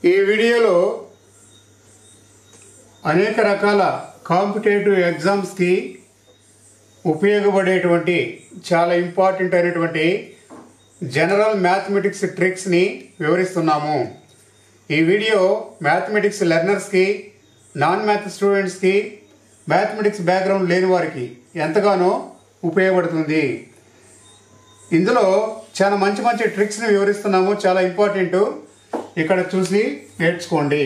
ఈ వీడియోలో అనేక రకాల కాంపిటేటివ్ ఎగ్జామ్స్కి ఉపయోగపడేటువంటి చాలా ఇంపార్టెంట్ అయినటువంటి జనరల్ మ్యాథమెటిక్స్ ట్రిక్స్ని వివరిస్తున్నాము. ఈ వీడియో మ్యాథమెటిక్స్ లెర్నర్స్కి, నాన్ మ్యాథ్ స్టూడెంట్స్కి, మ్యాథమెటిక్స్ బ్యాక్గ్రౌండ్ లేని వారికి ఎంతగానో ఉపయోగపడుతుంది. ఇందులో చాలా మంచి ట్రిక్స్ని వివరిస్తున్నాము, చాలా ఇంపార్టెంట్. ఇక్కడ చూసి నేర్చుకోండి.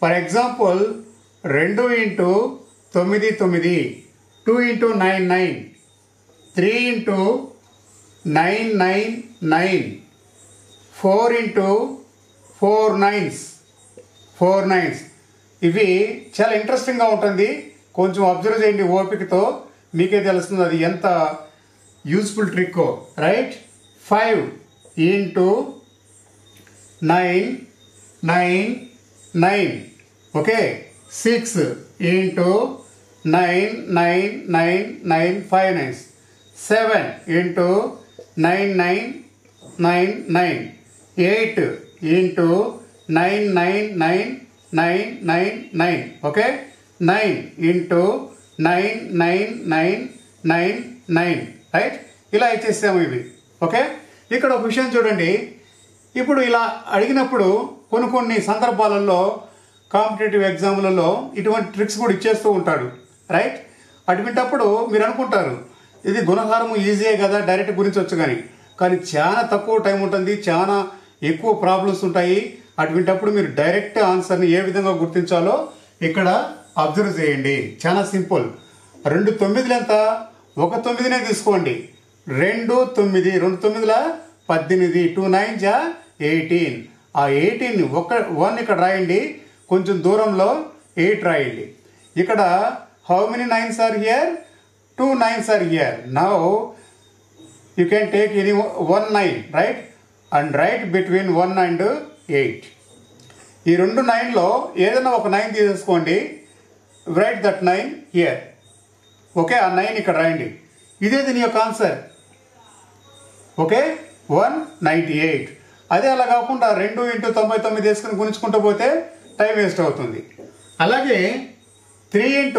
For example 2 × 9 9, 2 × 9 9, 3 × 9 9 9, 4 × 4 9s 4 9s. ఇవి చాలా ఇంట్రెస్టింగ్గా ఉంటుంది. కొంచెం అబ్జర్వ్ చేయండి ఓపికతో, మీకే తెలుస్తుంది అది ఎంత useful ట్రిక్కో. Right? 5 × 9 9 9, okay. 6 × 9 9 9 9, 5 9s. 7 × 9 9 9 9, 8 × 9 9 9 9 9 9, okay. 9 × 9 9 9 9 9, right? ఇలా ఇచ్చేసాము ఇవి, ఓకే. ఇక్కడ ఒక విషయం చూడండి. ఇప్పుడు ఇలా అడిగినప్పుడు కొన్ని సందర్భాలలో కాంపిటేటివ్ ఎగ్జామ్లలో ఇటువంటి ట్రిక్స్ కూడా ఇచ్చేస్తూ ఉంటాడు, రైట్? అటువంటిప్పుడు మీరు అనుకుంటారు ఇది గుణహారము ఈజీయే కదా, డైరెక్ట్ గురించవచ్చు, కానీ చాలా తక్కువ టైం ఉంటుంది, చాలా ఎక్కువ ప్రాబ్లమ్స్ ఉంటాయి. అటువంటిప్పుడు మీరు డైరెక్ట్ ఆన్సర్ని ఏ విధంగా గుర్తించాలో ఇక్కడ అబ్జర్వ్ చేయండి. చాలా సింపుల్. 2 9లు ఎంత? 1 9నే తీసుకోండి. 2 9, 2 9ల 18, 2 9 18. ఆ 18 1 ఇక్కడ రాయండి, కొంచెం దూరంలో 8 రాయండి. ఇక్కడ how many 9s are here? 2 9s are here. Now you can take any 1 9, right? And write between 1 and 8. ఈ 2 9లో ఏదైనా ఒక 9 తీసేసుకోండి. Right that 9 here, okay. ఆ 9 ఇక్కడ రాయండి. ఇదే దీని యొక్క ఆన్సర్, ఓకే. 198. అదే అలా కాకుండా 2 × 99 వేసుకుని గుణించుకుంటూ పోతే టైం వేస్ట్ అవుతుంది. అలాగే 3 ×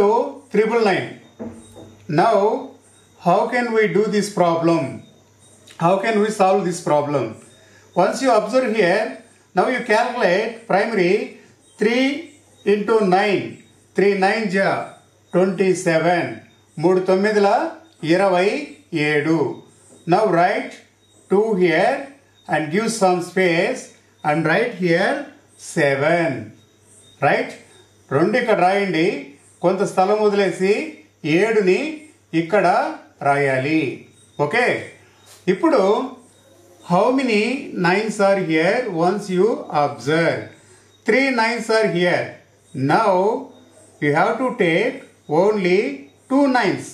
999. Now how can we do this problem? How can we solve this problem? Once you observe here, now you calculate primary. 3 × 9, 3 9 27, 3 9ల 27. Now write 2 here and give some space and write here 7. Right? 2 ఇక్కడ రాయండి, కొంత స్థలం వదిలేసి 7ని ఇక్కడ రాయాలి, okay. ఇప్పుడు how many 9s are here? Once you observe 3 9s are here. Now you have to take only 2 9s.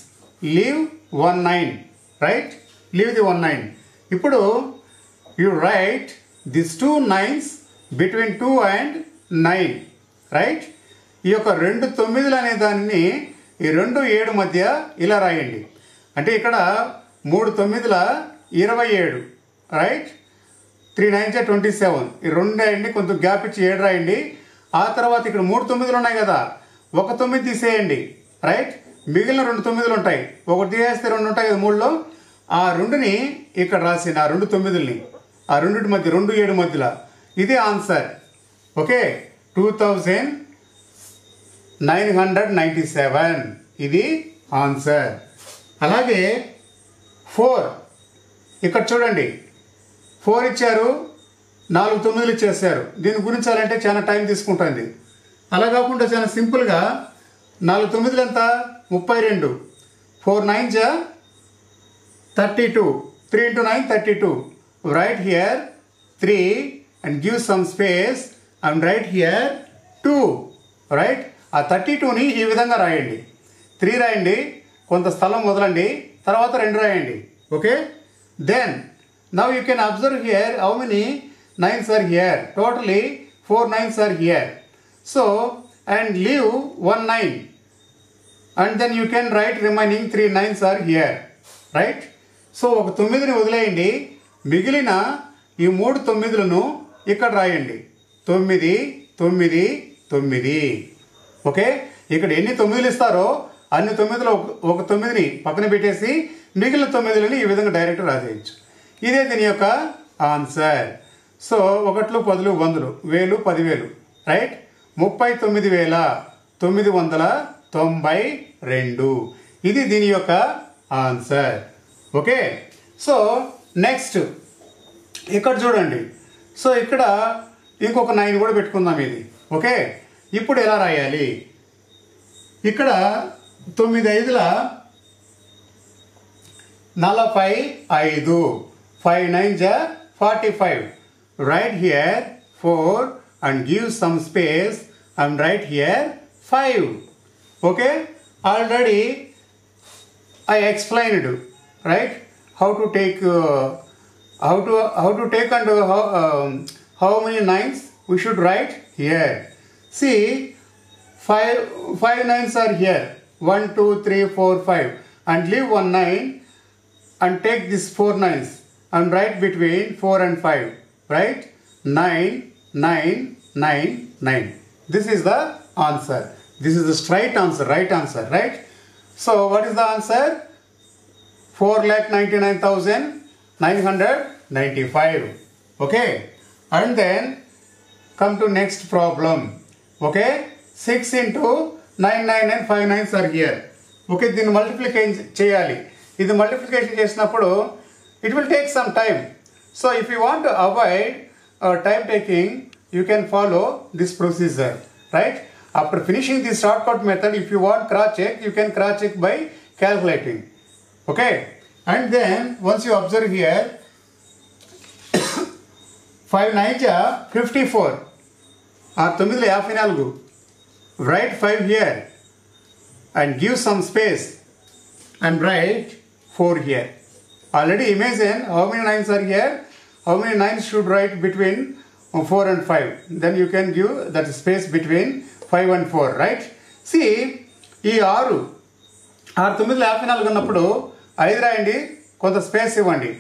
Leave 1 9, right? Leave the 1 9. ఇప్పుడు you write this 2 9s between 2 and 9, right? ఈ యొక్క 2 9లు అనే దాన్ని ఈ 2 7 మధ్య ఇలా రాయండి. అంటే ఇక్కడ 3 9ల 27, రైట్? 3 9 27. ఈ 2 రాయండి, కొంచెం గ్యాప్ ఇచ్చి 7 రాయండి. ఆ తర్వాత ఇక్కడ 3 9లు ఉన్నాయి కదా, 1 9 తీసేయండి, రైట్? మిగిలిన 2 9లు ఉంటాయి. 1 తీసేస్తే 2 ఉంటాయి కదా 3లో. ఆ 2ని ఇక్కడ రాసింది, ఆ 2 9ల్ని ఆ 2 మధ్య 2 7 మధ్యలో. ఇదే ఆన్సర్, ఓకే. 2997 ఇది ఆన్సర్. అలాగే 4 ఇక్కడ చూడండి, 4 ఇచ్చారు, 4 9లు ఇచ్చేసారు. దీన్ని గురించాలంటే చాలా టైం తీసుకుంటుంది. అలా కాకుండా చాలా సింపుల్గా 4 9లు ఎంత? 32. 4 9 32. 3 × 9 32. Write here 3 and give some space and write here 2, right? ఆ 32ని ఈ విధంగా రాయండి. 3 రాయండి, కొంత స్థలం వదలండి, తర్వాత 2 రాయండి, okay. Then now you can observe here how many 9s are here. Totally 4 9s are here. So and leave 1 9 and then you can write remaining 3 9s are here, right? So ఒక 9ని వదిలేయండి, మిగిలిన ఈ 3 9లను ఇక్కడ రాయండి, 9 9 9. ఓకే, ఇక్కడ ఎన్ని 9లు ఇస్తారో అన్ని 9లో ఒక 9ని పక్కన పెట్టేసి మిగిలిన 9లని ఈ విధంగా డైరెక్ట్ రాసేయచ్చు. ఇదే దీని యొక్క ఆన్సర్. సో 1లు 10లు 100లు 1000 10,000 రైట్. 39,992. ఇది దీని యొక్క ఆన్సర్. ఓకే, సో నెక్స్ట్ ఇక్కడ చూడండి. సో ఇక్కడ ఇంకొక 9 కూడా పెట్టుకుందాం ఇది. ఓకే, ఇప్పుడు ఎలా రాయాలి? ఇక్కడ 9 5ల 45. 5 9 45. Write here 4 and give some space and write here 5. Okay, already I explained, right, how to take and how many 9s we should write here. See, 5 9s are here, 1 2 3 4 5, and leave 1 9 and take this 4 9s and write between 4 and 5, right? 9 9 9 9. This is the answer. This is the straight answer, right answer, right? So what is the answer? 4,99,995. Okay, and then come to next problem. Okay, 6 into 9 9 and 5 9s are here. Okay, దీన్ని multiplication చేయాలి. ఇది multiplication చేసినప్పుడు it will take some time. So if you want to avoid time taking, you can follow this procedure, right? After finishing this shortcut method, if you want cross check, you can cross check by calculating. Okay, and then once you observe here, 5 9 54 or 954. Write 5 here and give some space and write 4 here. Already imagine how many 9s are here, how many 9s should write between 4 and 5. Then you can give that space between 5 and 4, right? See, ఈ 6 954 ఉన్నప్పుడు 5 రాయండి, కొంత space ఇవ్వండి.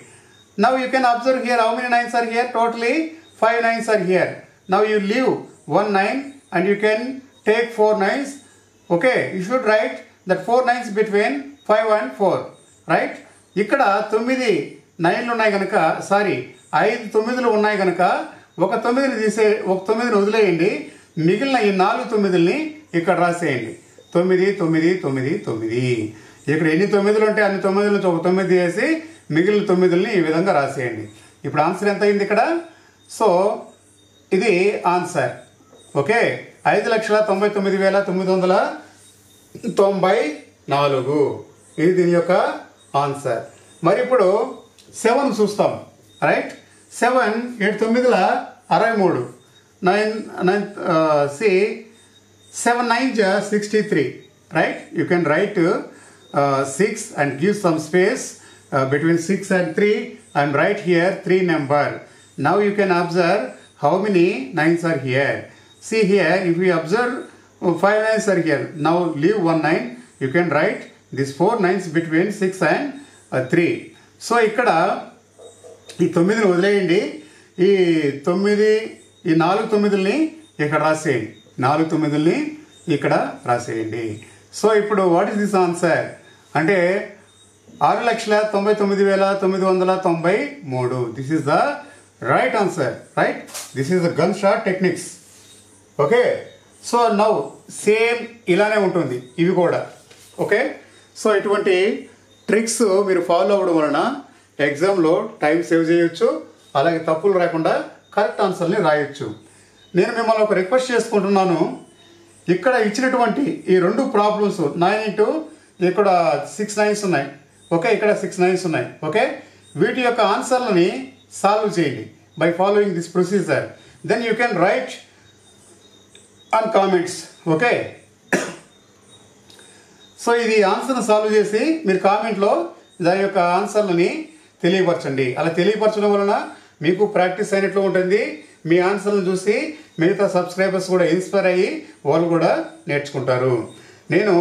Now you can observe here how many 9s are here. Totally 5 9s are here. Now you leave 1 9 and you can take 4 9s. Okay, you should write that 4 9s between 5 and 4, right? ఇక్కడ 9 9లు ఉన్నాయి కనుక, sorry 5 9లు ఉన్నాయి కనుక ఒక 9ని తీసే, ఒక 9ని వదిలేయండి. మిగిలిన ఈ 4 9ల్ని ఇక్కడ రాసేయండి. 9 9 9 9. ఇక్కడ ఎన్ని 9లు ఉంటే అన్ని 9ల నుంచి ఒక 9 తీసేసి మిగిలిన 9ల్ని ఈ విధంగా రాసేయండి. ఇప్పుడు ఆన్సర్ ఎంత అయింది ఇక్కడ? సో ఇది ఆన్సర్. ఓకే, 5,99,994. ఇది దీని యొక్క ఆన్సర్. మరి ఇప్పుడు 7 చూస్తాం, right? 7 7 9ల 63. 9 7 9 63, right? You can write 6 and give some space between 6 and 3 and write here 3 number. Now you can observe how many 9s are here. See here, if we observe 5 9s are here. Now leave 1 9. You can write this 4 9s between 6 and 3. So ఇక్కడ ఈ 9ని వదిలేయండి. ఈ 4 9ల్ని ఇక్కడ రాసేయండి. 4 9ల్ని ఇక్కడ రాసేయండి. So ఇప్పుడు what is this answer అంటే 6,99,993. This is the right answer, right? This is the gun shot techniques. Okay, so now same ఇలానే ఉంటుంది ఇవి కూడా. ఓకే, సో ఇటువంటి ట్రిక్స్ మీరు ఫాలో అవ్వడం వలన ఎగ్జామ్లో టైం సేవ్ చేయొచ్చు, అలాగే తప్పులు రాకుండా కరెక్ట్ ఆన్సర్ని రాయొచ్చు. నేను మిమ్మల్ని ఒక రిక్వెస్ట్ చేసుకుంటున్నాను. ఇక్కడ ఇచ్చినటువంటి ఈ 2 ప్రాబ్లమ్స్ 9 ఇంటూ ఇక్కడ 6 9s ఉన్నాయి. ఓకే, ఇక్కడ 6 9s ఉన్నాయి. ఓకే, వీటి యొక్క ఆన్సర్లని సాల్వ్ చేయండి by following this procedure. Then you can write on comments. Okay, so ఇది ఆన్సర్ని సాల్వ్ చేసి మీరు కామెంట్లో దాని యొక్క ఆన్సర్లని తెలియపరచండి. అలా తెలియపరచడం వలన మీకు ప్రాక్టీస్ అయినట్లు ఉంటుంది. మీ ఆన్సర్లను చూసి మిగతా సబ్స్క్రైబర్స్ కూడా ఇన్స్పైర్ అయ్యి వాళ్ళు కూడా నేర్చుకుంటారు. నేను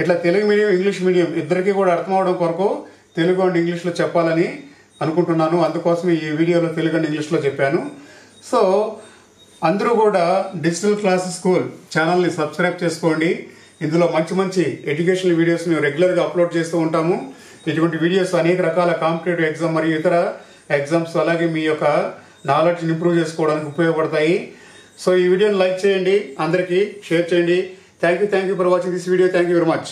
ఇట్లా తెలుగు మీడియం ఇంగ్లీష్ మీడియం ఇద్దరికీ కూడా అర్థం అవడం కొరకు తెలుగు అండ్ ఇంగ్లీష్లో చెప్పాలని అనుకుంటున్నాను. అందుకోసం ఈ వీడియోలో తెలుగు అండ్ ఇంగ్లీష్లో చెప్పాను. సో అందరూ కూడా డిజిటల్ క్లాస్ స్కూల్ ఛానల్ని సబ్స్క్రైబ్ చేసుకోండి. ఇందులో మంచి మంచి ఎడ్యుకేషనల్ వీడియోస్ మేము రెగ్యులర్గా అప్లోడ్ చేస్తూ ఉంటాము. ఇటువంటి వీడియోస్ అనేక రకాల కాంపిటేటివ్ ఎగ్జామ్ మరియు ఇతర ఎగ్జామ్స్ అలాగే మీ యొక్క నాలెడ్జ్ని ఇంప్రూవ్ చేసుకోవడానికి ఉపయోగపడతాయి. సో ఈ వీడియోని లైక్ చేయండి, అందరికీ షేర్ చేయండి. Thank you for watching this video. Thank you very much.